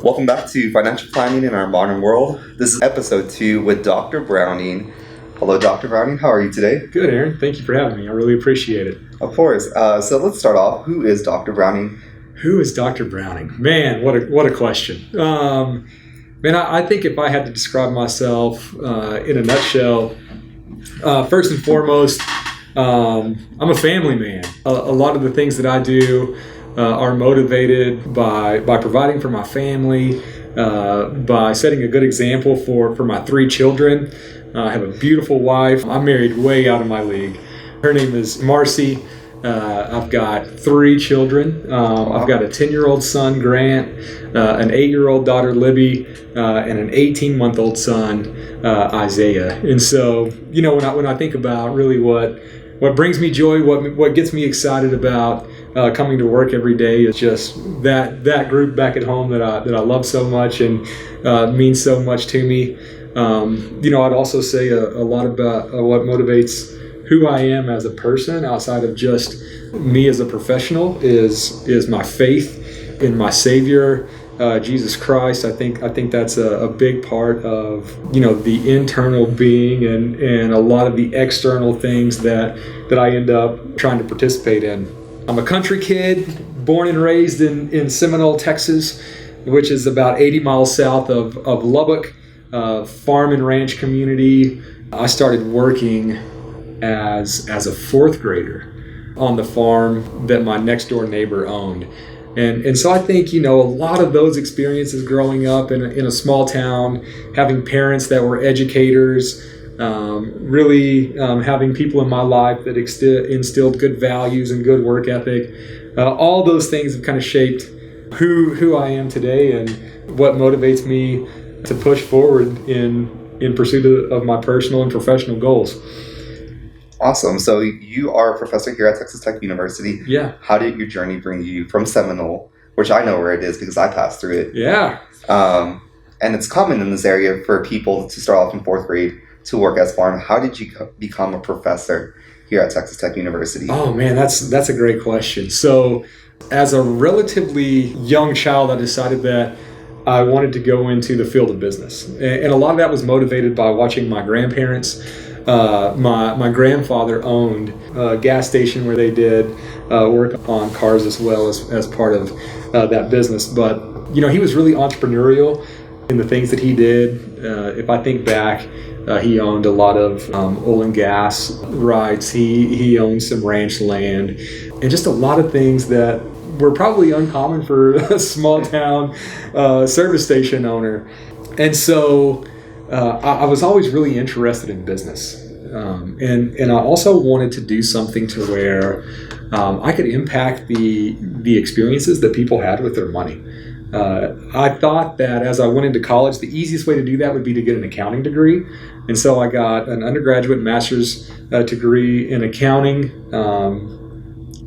Welcome back to Financial Planning in Our Modern World. This is episode 2 with Dr. Browning. Hello, Dr. Browning. How are you today? Good, Aaron. Thank you for having me. I really appreciate it. Of course. So let's start off. Who is Dr. Browning? Who is Dr. Browning? Man, what a question. I think if I had to describe myself in a nutshell, first and foremost, I'm a family man. A lot of the things that I do are motivated by providing for my family, by setting a good example for my 3 children. I have a beautiful wife. I'm married way out of my league. Her name is Marcy. I've got 3 children. I've got a 10-year-old son, Grant, an 8-year-old daughter, Libby, and an 18-month-old son, Isaiah. And so, when I think about really what brings me joy, what gets me excited about coming to work every day is just that group back at home that I love so much and means so much to me. I'd also say a lot about what motivates who I am as a person outside of just me as a professional is my faith in my Savior, Jesus Christ. I think that's a big part of the internal being and a lot of the external things that I end up trying to participate in. I'm a country kid, born and raised in Seminole, Texas, which is about 80 miles south of Lubbock, farm and ranch community. I started working as a 4th grader on the farm that my next door neighbor owned. And so I think, a lot of those experiences growing up in a small town, having parents that were educators, really having people in my life that instilled good values and good work ethic, all those things have kind of shaped who I am today and what motivates me to push forward in pursuit of my personal and professional goals. Awesome. So you are a professor here at Texas Tech University. Yeah. How did your journey bring you from Seminole, which I know where it is because I passed through it? Yeah. And it's common in this area for people to start off in 4th grade to work as farm. How did you become a professor here at Texas Tech University? Oh man, that's a great question. So as a relatively young child, I decided that I wanted to go into the field of business. And a lot of that was motivated by watching my grandparents. My grandfather owned a gas station where they did work on cars as well as part of that business. But, he was really entrepreneurial in the things that he did. If I think back, he owned a lot of oil and gas rights. He owned some ranch land and just a lot of things that were probably uncommon for a small town service station owner. And so I was always really interested in business. And I also wanted to do something to where I could impact the experiences that people had with their money. I thought that as I went into college, the easiest way to do that would be to get an accounting degree. And so I got an undergraduate master's degree in accounting.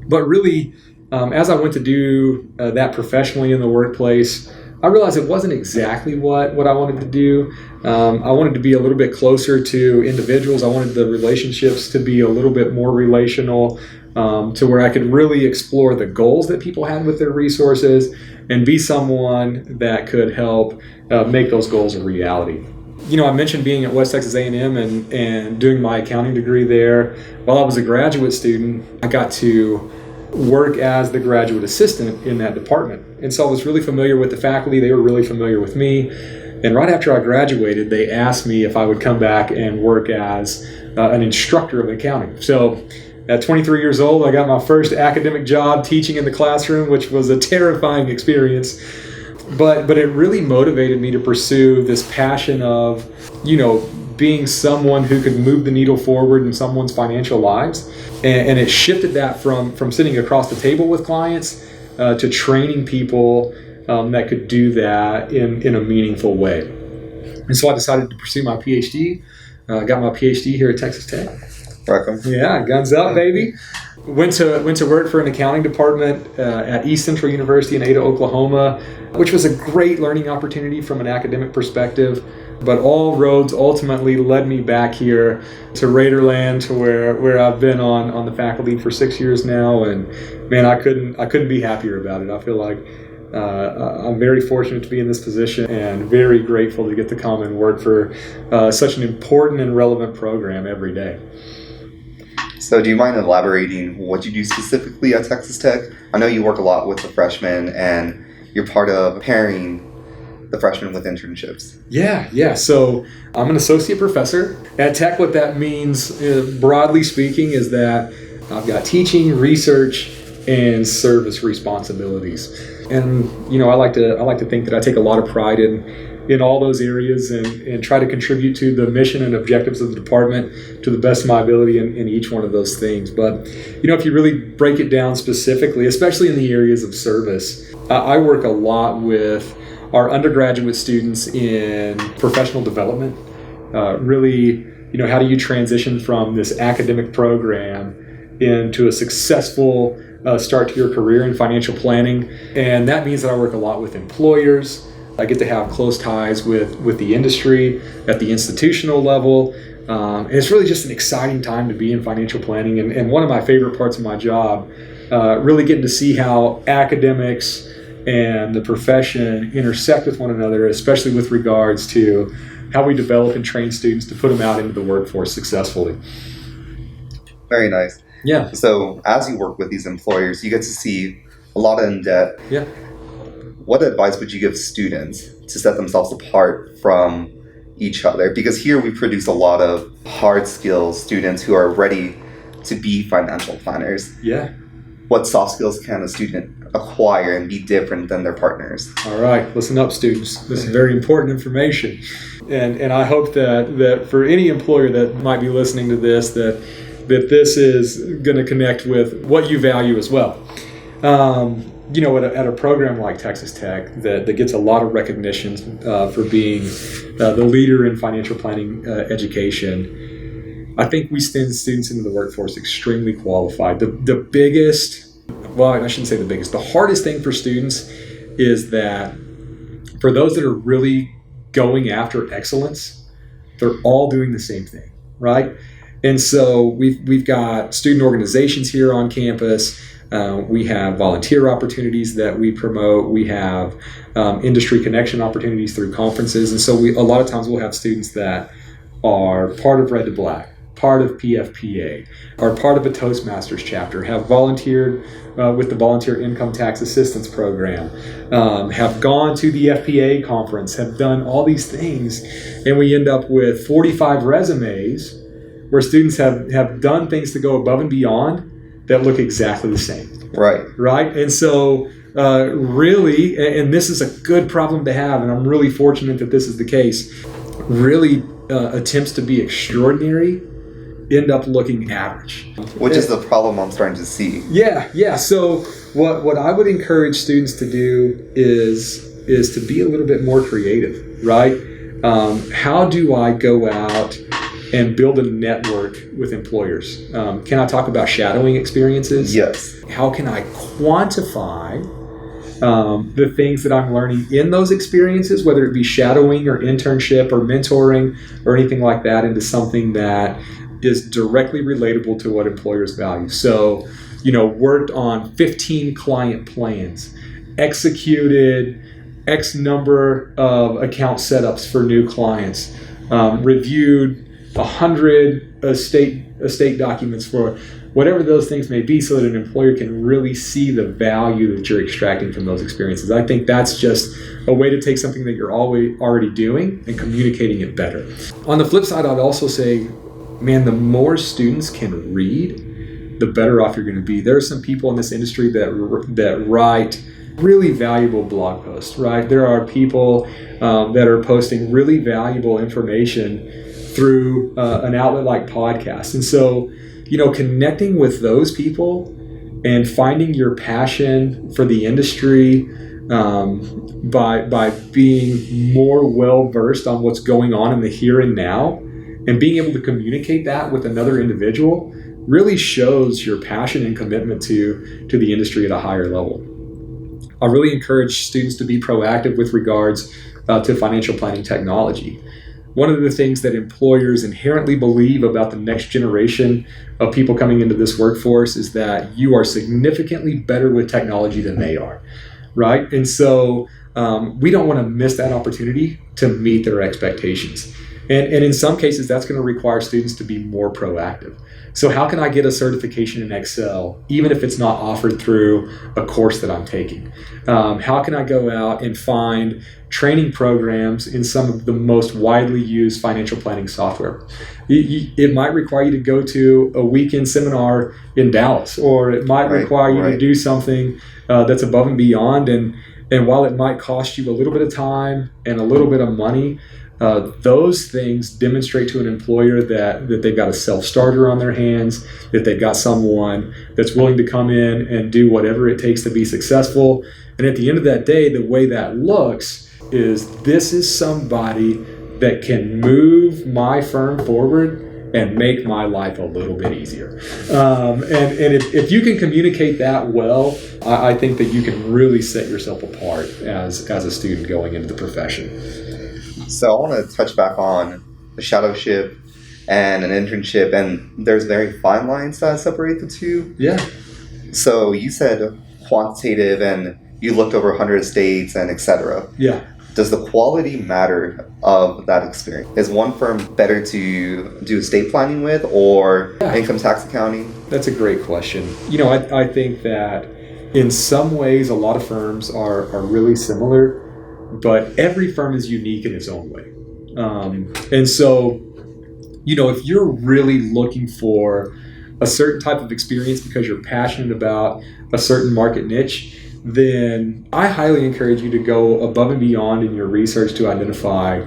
But really, as I went to do that professionally in the workplace, I realized it wasn't exactly what I wanted to do. I wanted to be a little bit closer to individuals. I wanted the relationships to be a little bit more relational, to where I could really explore the goals that people had with their resources and be someone that could help make those goals a reality. I mentioned being at West Texas A&M and doing my accounting degree there. While I was a graduate student, I got to work as the graduate assistant in that department. And so I was really familiar with the faculty. They were really familiar with me. And right after I graduated, they asked me if I would come back and work as an instructor of accounting. So at 23 years old, I got my first academic job teaching in the classroom, which was a terrifying experience. But it really motivated me to pursue this passion of, being someone who could move the needle forward in someone's financial lives. And it shifted that from sitting across the table with clients to training people that could do that in a meaningful way. And so I decided to pursue my Ph.D. Got my Ph.D. here at Texas Tech. Welcome. Yeah, guns up, baby. Went to work for an accounting department at East Central University in Ada, Oklahoma, which was a great learning opportunity from an academic perspective. But all roads ultimately led me back here to Raiderland, to where I've been on the faculty for 6 years now, and man, I couldn't be happier about it. I feel like I'm very fortunate to be in this position and very grateful to get to come and work for such an important and relevant program every day. So do you mind elaborating what you do specifically at Texas Tech? I know you work a lot with the freshmen and you're part of pairing the freshmen with internships. Yeah. So I'm an associate professor at Tech. What that means, broadly speaking, is that I've got teaching, research, and service responsibilities. And I like to think that I take a lot of pride in all those areas and try to contribute to the mission and objectives of the department to the best of my ability in each one of those things. But if you really break it down specifically, especially in the areas of service, I work a lot with our undergraduate students in professional development. Really, how do you transition from this academic program into a successful start to your career in financial planning? And that means that I work a lot with employers. I get to have close ties with the industry at the institutional level. And it's really just an exciting time to be in financial planning. And one of my favorite parts of my job, really getting to see how academics and the profession intersect with one another, especially with regards to how we develop and train students to put them out into the workforce successfully. Very nice. Yeah. So as you work with these employers, you get to see a lot in depth. Yeah. What advice would you give students to set themselves apart from each other? Because here we produce a lot of hard skills students who are ready to be financial planners. Yeah. What soft skills can a student acquire and be different than their partners? All right, listen up, students. This is very important information. And I hope that for any employer that might be listening to this, that this is going to connect with what you value as well. At a program like Texas Tech that gets a lot of recognition for being the leader in financial planning education, I think we send students into the workforce extremely qualified. The biggest, well, I shouldn't say the biggest, the hardest thing for students is that for those that are really going after excellence, they're all doing the same thing, right? And so we've got student organizations here on campus. We have volunteer opportunities that we promote. We have industry connection opportunities through conferences. And so a lot of times we'll have students that are part of Red to Black, part of PFPA, are part of a Toastmasters chapter, have volunteered with the Volunteer Income Tax Assistance Program, have gone to the FPA conference, have done all these things, and we end up with 45 resumes where students have done things to go above and beyond that look exactly the same. Right? And so really, and this is a good problem to have, and I'm really fortunate that this is the case, really attempts to be extraordinary end up looking average. Which is the problem I'm starting to see. Yeah. So what I would encourage students to do is to be a little bit more creative, right? How do I go out and build a network with employers? Can I talk about shadowing experiences? Yes. How can I quantify the things that I'm learning in those experiences, whether it be shadowing or internship or mentoring or anything like that, into something that is directly relatable to what employers value? So, worked on 15 client plans, executed X number of account setups for new clients, reviewed 100 estate documents for whatever those things may be, so that an employer can really see the value that you're extracting from those experiences. I think that's just a way to take something that you're already doing and communicating it better. On the flip side, I'd also say, man, the more students can read, the better off you're going to be. There are some people in this industry that write really valuable blog posts, right? There are people that are posting really valuable information through an outlet like podcasts. And so, connecting with those people and finding your passion for the industry by being more well-versed on what's going on in the here and now, and being able to communicate that with another individual really shows your passion and commitment to the industry at a higher level. I really encourage students to be proactive with regards to financial planning technology. One of the things that employers inherently believe about the next generation of people coming into this workforce is that you are significantly better with technology than they are. right? And so we don't want to miss that opportunity to meet their expectations. And in some cases, that's going to require students to be more proactive. So how can I get a certification in Excel, even if it's not offered through a course that I'm taking? How can I go out and find training programs in some of the most widely used financial planning software? It might require you to go to a weekend seminar in Dallas, or it might require you to do something that's above and beyond. And while it might cost you a little bit of time and a little bit of money, those things demonstrate to an employer that they've got a self-starter on their hands, that they've got someone that's willing to come in and do whatever it takes to be successful. And at the end of that day, the way that looks is this is somebody that can move my firm forward and make my life a little bit easier. And if you can communicate that well, I think that you can really set yourself apart as a student going into the profession. So I want to touch back on the shadowship and an internship, and there's very fine lines that separate the two. Yeah. So you said quantitative, and you looked over 100 states and etc. Yeah. Does the quality matter of that experience? Is one firm better to do estate planning with, or income tax accounting? That's a great question. I think that in some ways a lot of firms are really similar, but every firm is unique in its own way. And so, if you're really looking for a certain type of experience because you're passionate about a certain market niche, then I highly encourage you to go above and beyond in your research to identify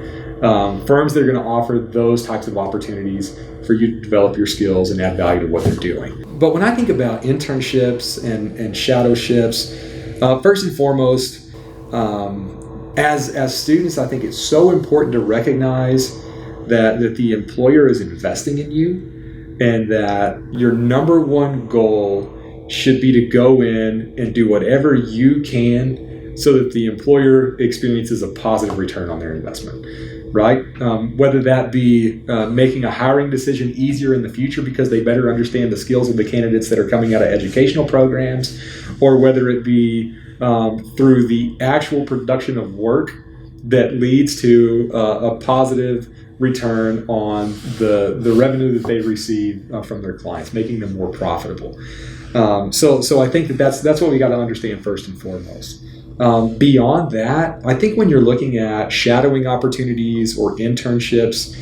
firms that are going to offer those types of opportunities for you to develop your skills and add value to what they're doing. But when I think about internships and shadowships, first and foremost, as students, I think it's so important to recognize that the employer is investing in you, and that your number one goal should be to go in and do whatever you can so that the employer experiences a positive return on their investment, right? Whether that be making a hiring decision easier in the future because they better understand the skills of the candidates that are coming out of educational programs, or whether it be through the actual production of work that leads to a positive return on the revenue that they receive from their clients, making them more profitable. So I think that's what we got to understand first and foremost. Beyond that, I think when you're looking at shadowing opportunities or internships,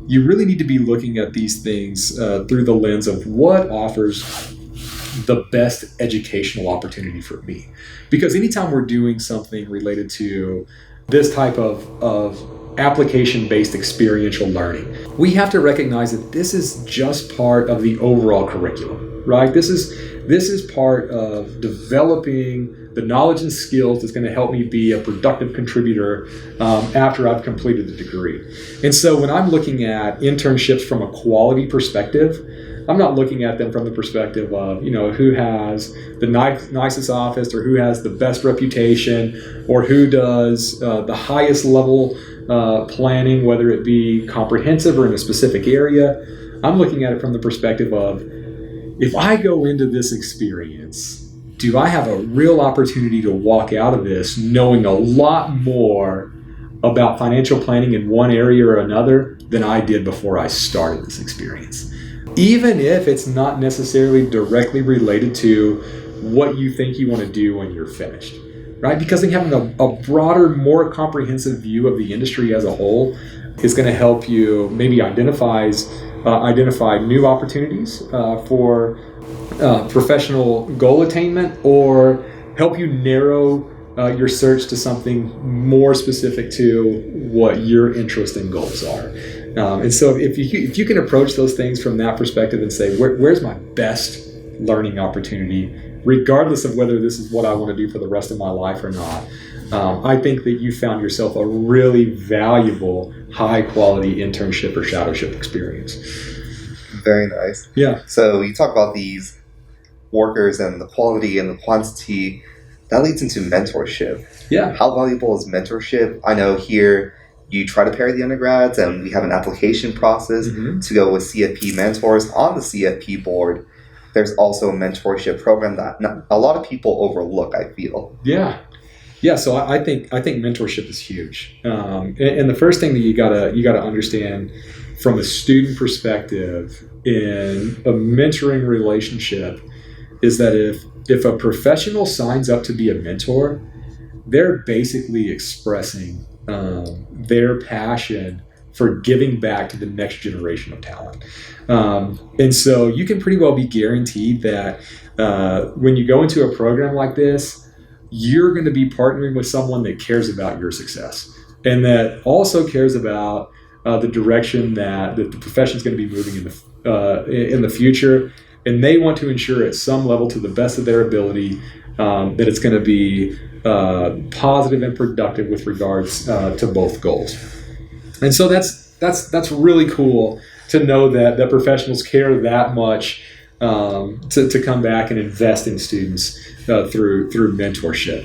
you really need to be looking at these things through the lens of what offers the best educational opportunity for me. Because anytime we're doing something related to this type of application-based experiential learning, we have to recognize that this is just part of the overall curriculum, right? This is part of developing the knowledge and skills that's going to help me be a productive contributor after I've completed the degree. And so when I'm looking at internships from a quality perspective, I'm not looking at them from the perspective of, who has the nicest office, or who has the best reputation, or who does the highest level planning, whether it be comprehensive or in a specific area. I'm looking at it from the perspective of, if I go into this experience, do I have a real opportunity to walk out of this knowing a lot more about financial planning in one area or another than I did before I started this experience? Even if it's not necessarily directly related to what you think you want to do when you're finished, right? Because I think having a broader, more comprehensive view of the industry as a whole is going to help you maybe identify new opportunities for professional goal attainment, or help you narrow your search to something more specific to what your interest and goals are. And so if you can approach those things from that perspective and say, where's my best learning opportunity, regardless of whether this is what I want to do for the rest of my life or not, I think that you found yourself a really valuable, high-quality internship or shadowship experience. Very nice. Yeah. So you talk about these workers and the quality and the quantity. That leads into mentorship. Yeah. How valuable is mentorship? I know here you try to pair the undergrads, and we have an application process to go with CFP mentors. On the CFP board, there's also a mentorship program that a lot of people overlook, I feel. Yeah. Yeah, so I think mentorship is huge, and the first thing that you gotta understand from a student perspective in a mentoring relationship is that if a professional signs up to be a mentor, they're basically expressing their passion for giving back to the next generation of talent. And so you can pretty well be guaranteed that when you go into a program like this, you're going to be partnering with someone that cares about your success and that also cares about the direction that the profession is going to be moving in the future. And they want to ensure at some level, to the best of their ability, that it's going to be positive and productive with regards to both goals. And so that's really cool to know that professionals care that much to come back and invest in students through mentorship.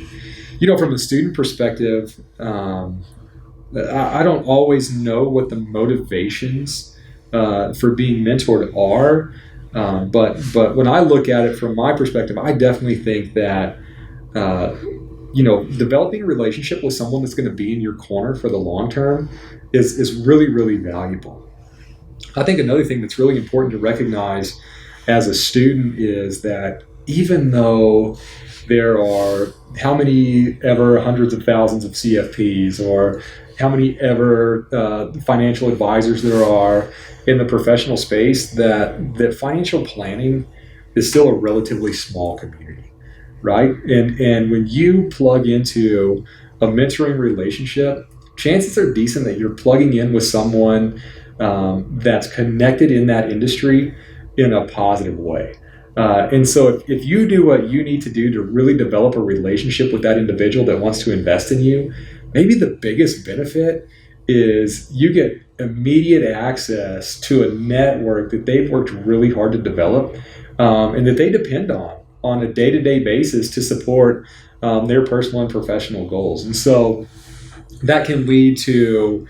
From a student perspective, I don't always know what the motivations for being mentored are, but when I look at it from my perspective, I definitely think that developing a relationship with someone that's going to be in your corner for the long term is really, really valuable. I think another thing that's really important to recognize as a student is that even though there are how many ever hundreds of thousands of CFPs or how many ever financial advisors there are in the professional space, that financial planning is still a relatively small community, right? And when you plug into a mentoring relationship, chances are decent that you're plugging in with someone that's connected in that industry in a positive way. And so if you do what you need to do to really develop a relationship with that individual that wants to invest in you, maybe the biggest benefit is you get immediate access to a network that they've worked really hard to develop and that they depend on a day-to-day basis to support their personal and professional goals. And so that can lead to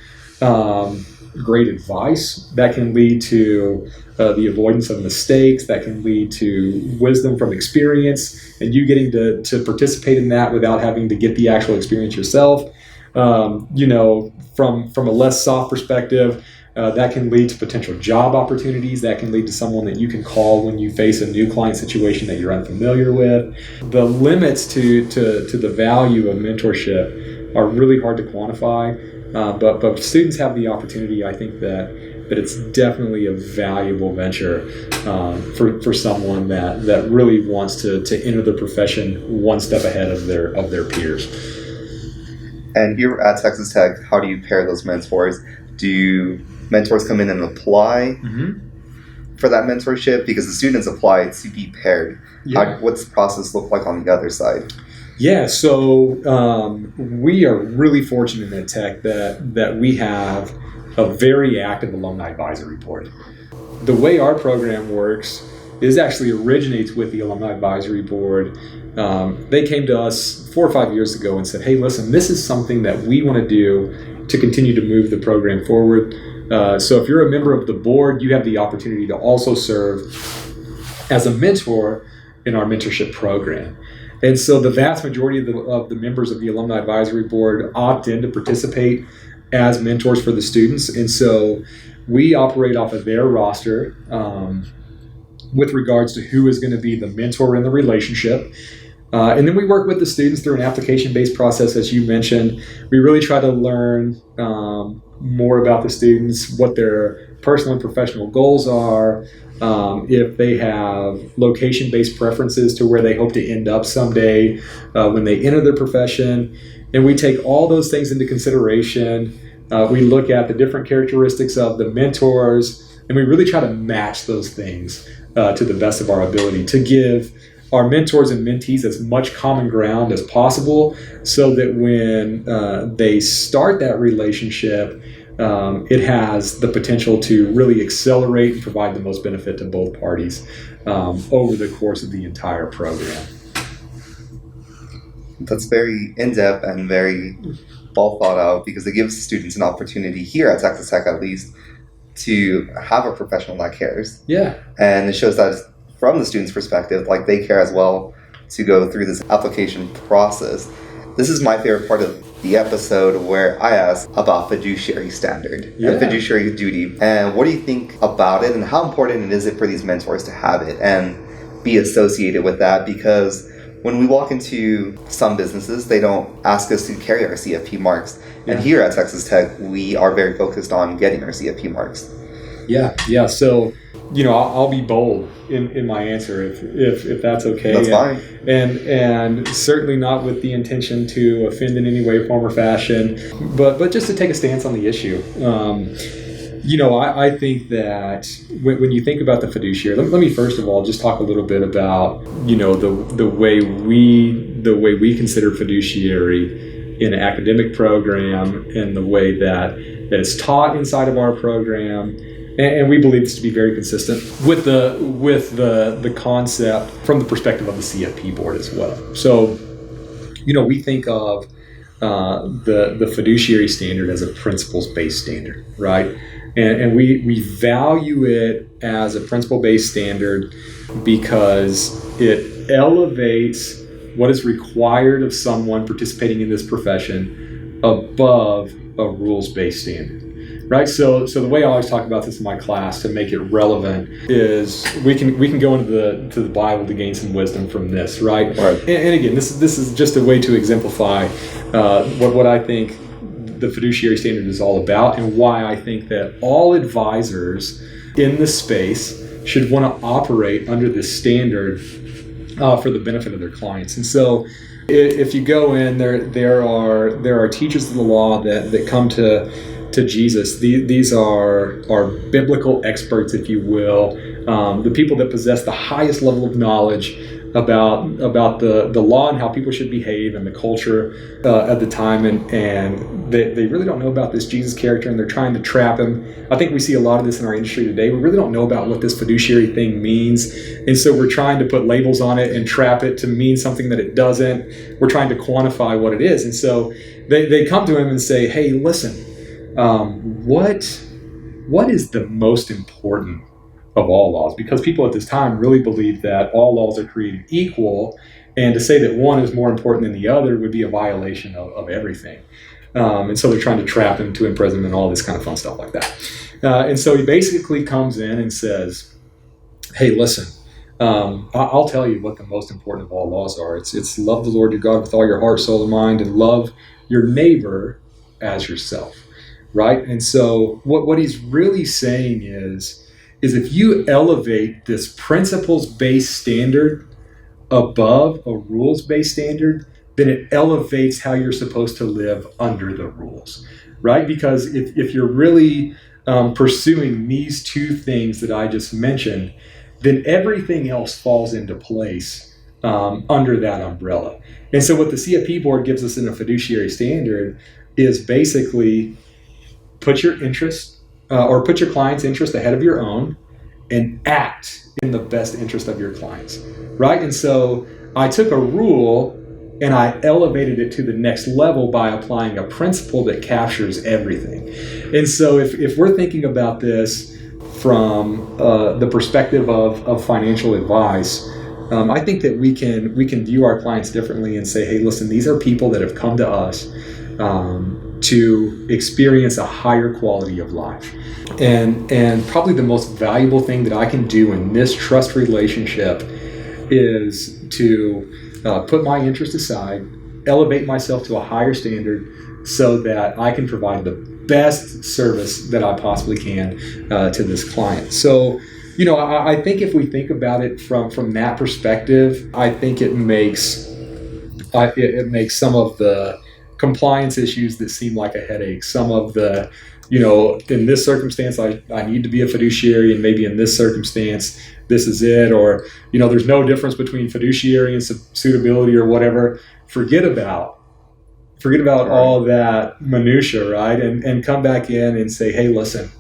great advice, that can lead to the avoidance of mistakes, that can lead to wisdom from experience, and you getting to participate in that without having to get the actual experience yourself. From a less soft perspective, that can lead to potential job opportunities. That can lead to someone that you can call when you face a new client situation that you're unfamiliar with. The limits to the value of mentorship are really hard to quantify, but students have the opportunity. I think that it's definitely a valuable venture for someone that really wants to enter the profession one step ahead of their peers. And here at Texas Tech, how do you pair those mentors? Do mentors come in and apply for that mentorship? Because the students apply to be paired. Yeah. What's the process look like on the other side? Yeah, so we are really fortunate at Tech that we have a very active alumni advisory board. The way our program works is actually originates with the alumni advisory board. They came to us 4 or 5 years ago and said, hey, listen, this is something that we want to do to continue to move the program forward. So if you're a member of the board, you have the opportunity to also serve as a mentor in our mentorship program. And so the vast majority of the members of the alumni advisory board opt in to participate as mentors for the students. And so we operate off of their roster with regards to who is going to be the mentor in the relationship. And then we work with the students through an application-based process, as you mentioned. We really try to learn more about the students, what their personal and professional goals are, if they have location-based preferences to where they hope to end up someday when they enter their profession. And we take all those things into consideration. We look at the different characteristics of the mentors, and we really try to match those things to the best of our ability to give our mentors and mentees as much common ground as possible so that when they start that relationship, it has the potential to really accelerate and provide the most benefit to both parties over the course of the entire program. That's very in-depth and very well thought out, because it gives students an opportunity here at Texas Tech, at least, to have a professional that cares. Yeah. And it shows that from the student's perspective, like they care as well to go through this application process. This is my favorite part of the episode where I ask about fiduciary standard and fiduciary duty. And what do you think about it, and how important is it for these mentors to have it and be associated with that? Because when we walk into some businesses, they don't ask us to carry our CFP marks. And here at Texas Tech, we are very focused on getting our CFP marks. Yeah. So, I'll be bold in my answer if that's okay. That's fine. And certainly not with the intention to offend in any way, form, or fashion, but just to take a stance on the issue. I think that when you think about the fiduciary, let me first of all just talk a little bit about the way we consider fiduciary in an academic program and the way that it's taught inside of our program. And we believe this to be very consistent with the concept from the perspective of the CFP board as well. So, we think of the fiduciary standard as a principles-based standard, right? And we value it as a principle-based standard because it elevates what is required of someone participating in this profession above a rules-based standard. Right, so the way I always talk about this in my class to make it relevant is we can go into the Bible to gain some wisdom from this, right? And again, this is just a way to exemplify what I think the fiduciary standard is all about, and why I think that all advisors in the space should want to operate under this standard for the benefit of their clients. And so, if you go in there are teachers of the law that come to Jesus. These are biblical experts, if you will, the people that possess the highest level of knowledge about the law and how people should behave and the culture at the time, and they really don't know about this Jesus character, and they're trying to trap him. I think we see a lot of this in our industry today. We really don't know about what this fiduciary thing means, and so we're trying to put labels on it and trap it to mean something that it doesn't. We're trying to quantify what it is, and so they come to him and say, hey, listen, what is the most important of all laws? Because people at this time really believe that all laws are created equal, and to say that one is more important than the other would be a violation of everything. And so they're trying to trap him, to imprison him, and all this kind of fun stuff like that. And so he basically comes in and says, hey, listen, I'll tell you what the most important of all laws are. It's love the Lord your God with all your heart, soul, and mind, and love your neighbor as yourself. Right? And so what he's really saying is if you elevate this principles-based standard above a rules-based standard, then it elevates how you're supposed to live under the rules, right? Because if you're really pursuing these two things that I just mentioned, then everything else falls into place under that umbrella. And so what the CFP board gives us in a fiduciary standard is basically put your interest or put your client's interest ahead of your own and act in the best interest of your clients, right? And so I took a rule and I elevated it to the next level by applying a principle that captures everything. And so if we're thinking about this from the perspective of financial advice, I think that we can view our clients differently and say, hey, listen, these are people that have come to us to experience a higher quality of life. And probably the most valuable thing that I can do in this trust relationship is to put my interest aside, elevate myself to a higher standard so that I can provide the best service that I possibly can to this client. So, I think if we think about it from that perspective, I think it makes some of the compliance issues that seem like a headache, some of the, in this circumstance, I need to be a fiduciary, and maybe in this circumstance, this is it, or, there's no difference between fiduciary and suitability or whatever. Forget about all that minutia, right? And come back in and say, hey, listen,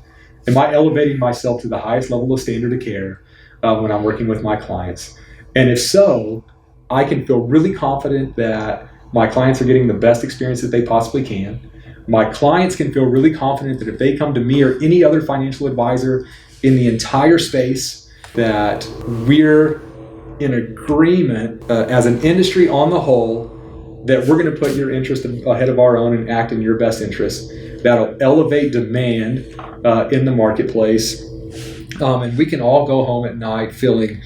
am I elevating myself to the highest level of standard of care when I'm working with my clients? And if so, I can feel really confident that my clients are getting the best experience that they possibly can. My clients can feel really confident that if they come to me or any other financial advisor in the entire space, that we're in agreement as an industry on the whole that we're going to put your interest ahead of our own and act in your best interest. That'll elevate demand in the marketplace. And we can all go home at night feeling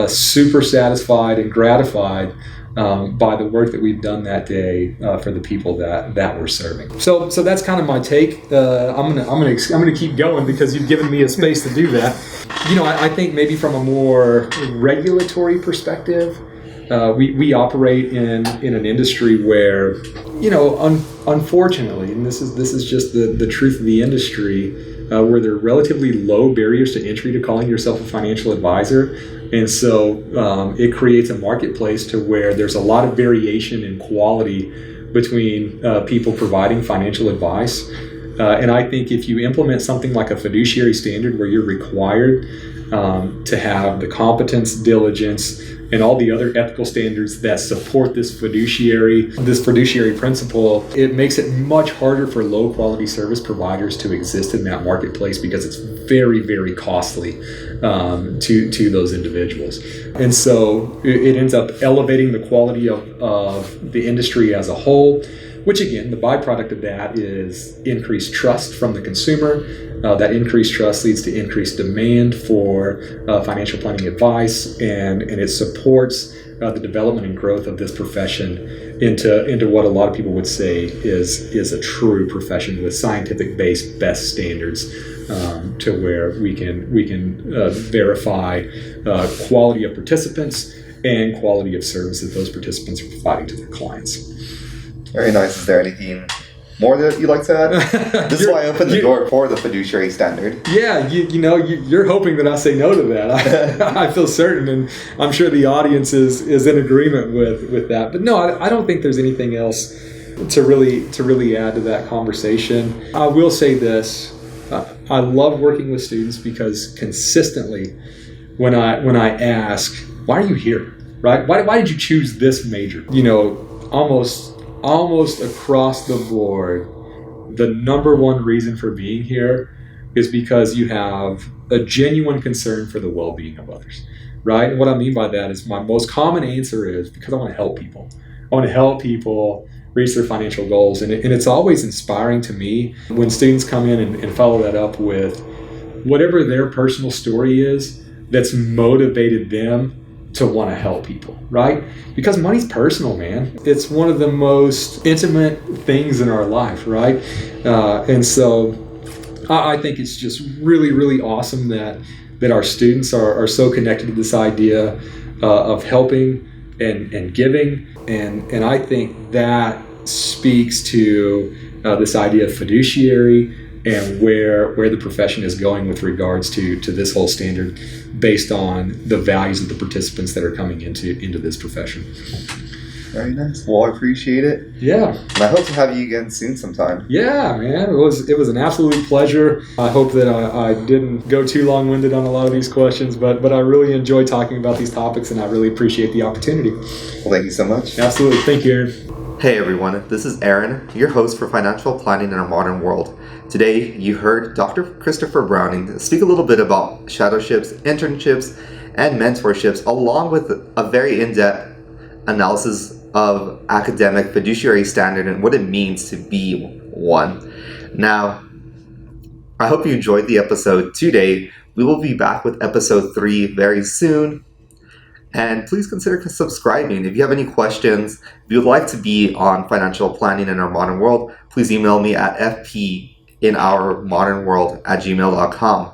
super satisfied and gratified by the work that we've done that day for the people that we're serving. So that's kind of my take. I'm gonna keep going because you've given me a space to do that. I think maybe from a more regulatory perspective, we operate in an industry where, unfortunately, and this is just the truth of the industry, where there are relatively low barriers to entry to calling yourself a financial advisor. And so it creates a marketplace to where there's a lot of variation in quality between people providing financial advice. And I think if you implement something like a fiduciary standard where you're required to have the competence, diligence, and all the other ethical standards that support this fiduciary principle, it makes it much harder for low quality service providers to exist in that marketplace because it's very, very costly to those individuals. And so it ends up elevating the quality of the industry as a whole, which again, the byproduct of that is increased trust from the consumer. That increased trust leads to increased demand for financial planning advice, and it supports the development and growth of this profession into what a lot of people would say is a true profession with scientific-based best standards, to where we can verify quality of participants and quality of service that those participants are providing to their clients. Very nice. Is there anything more that you'd like to add? This is why I opened the door for the fiduciary standard. Yeah, you're hoping that I say no to that. I feel certain, and I'm sure the audience is in agreement with that. But no, I don't think there's anything else to really add to that conversation. I will say this: I love working with students because consistently, when I ask, "Why are you here?" Right? Why did you choose this major? Almost across the board, the number one reason for being here is because you have a genuine concern for the well-being of others, right? And what I mean by that is my most common answer is because I want to help people. I want to help people reach their financial goals. And it's always inspiring to me when students come in and follow that up with whatever their personal story is that's motivated them to want to help people, right? Because money's personal, man. It's one of the most intimate things in our life, right? And so I think it's just really, really awesome that our students are so connected to this idea of helping and giving. And I think that speaks to this idea of fiduciary and where the profession is going with regards to this whole standard based on the values of the participants that are coming into this profession. Very nice. Well, I appreciate it. Yeah. And I hope to have you again soon sometime. Yeah, man. It was an absolute pleasure. I hope that I didn't go too long-winded on a lot of these questions, but I really enjoy talking about these topics, and I really appreciate the opportunity. Well, thank you so much. Absolutely. Thank you, Aaron. Hey everyone, this is Aaron, your host for Financial Planning in Our Modern World. Today, you heard Dr. Christopher Browning speak a little bit about shadowships, internships, and mentorships, along with a very in-depth analysis of academic fiduciary standard and what it means to be one. Now, I hope you enjoyed the episode today. We will be back with episode 3 very soon. And please consider subscribing. If you have any questions, if you would like to be on Financial Planning in Our Modern World, please email me at fpinourmodernworld@gmail.com.